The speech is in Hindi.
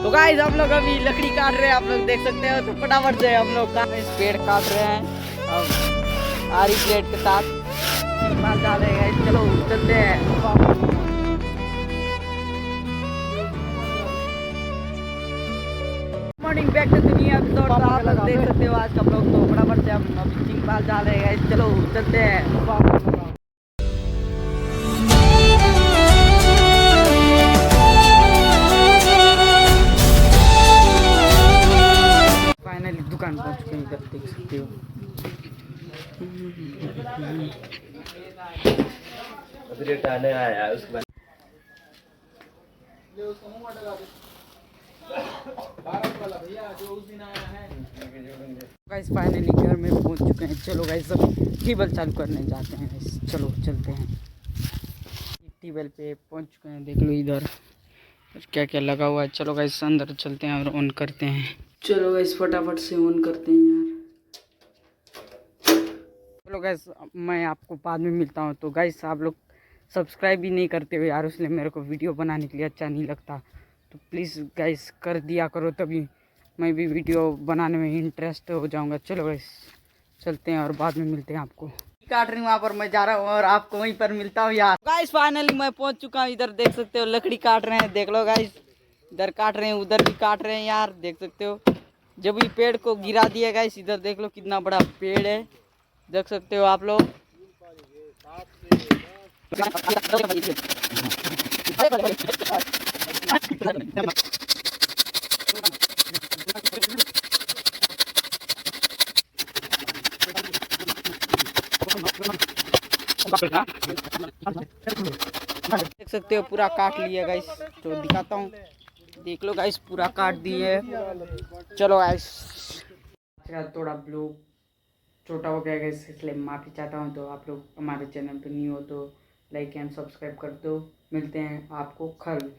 तो गाइस हम लोग अभी लकड़ी काट रहे हैं, आप लोग देख सकते हो। तो फटाफट से हम लोग इस पेड़ काट रहे हैं अब आरी प्लेट के साथ बाल डाल रहे हैं। चलो चलते हैं। मॉर्निंग बैक टू दुनिया एपिसोड। तो आप लोग देख सकते हो आज का ब्लॉग। तो फटाफट से हम अभी चिंग बाल डाल रहे हैं। चलो चलते हैं। फाइनली दुकान पहुंच चुके हैं, इधर देख सकते हो। आया उसके बाद गाइस फाइनली घर में पहुंच चुके हैं। चलो गाइस सब टेबल चालू करने जाते हैं गाइस। चलो चलते हैं। टेबल पे पहुंच चुके हैं, देख लो इधर क्या क्या लगा हुआ है। चलो गाइस अंदर चलते हैं और ऑन करते हैं। चलो गाइस फटाफट से ऑन करते हैं यार। चलो गाइस मैं आपको बाद में मिलता हूँ। तो गाइस आप लोग सब्सक्राइब भी नहीं करते हो यार, इसलिए मेरे को वीडियो बनाने के लिए अच्छा नहीं लगता। तो प्लीज़ गाइस कर दिया करो, तभी मैं भी वीडियो बनाने में इंटरेस्ट हो जाऊंगा। चलो गाइस चलते हैं और बाद में मिलते हैं आपको। काट रही हूँ वहाँ पर मैं जा रहा हूँ और आपको वहीं पर मिलता हूँ यार। गाइस फाइनली मैं पहुँच चुका हूँ। इधर देख सकते हो लकड़ी काट रहे हैं, देख लो गाइस। इधर काट रहे हैं, उधर भी काट रहे हैं यार, देख सकते हो। जब ये पेड़ को गिरा दिया गाइस, इधर देख लो कितना बड़ा पेड़ है, देख सकते हो आप लोग। देख सकते हो पूरा काट लिया गाइस। तो दिखाता हूँ, देख लो गाइस पूरा काट दिए। चलो गाइस थोड़ा ब्लॉग छोटा हो गया गाइस, इसलिए माफ़ी चाहता हूँ। तो आप लोग हमारे चैनल पे न्यू हो तो लाइक एंड सब्सक्राइब कर दो। मिलते हैं आपको कल।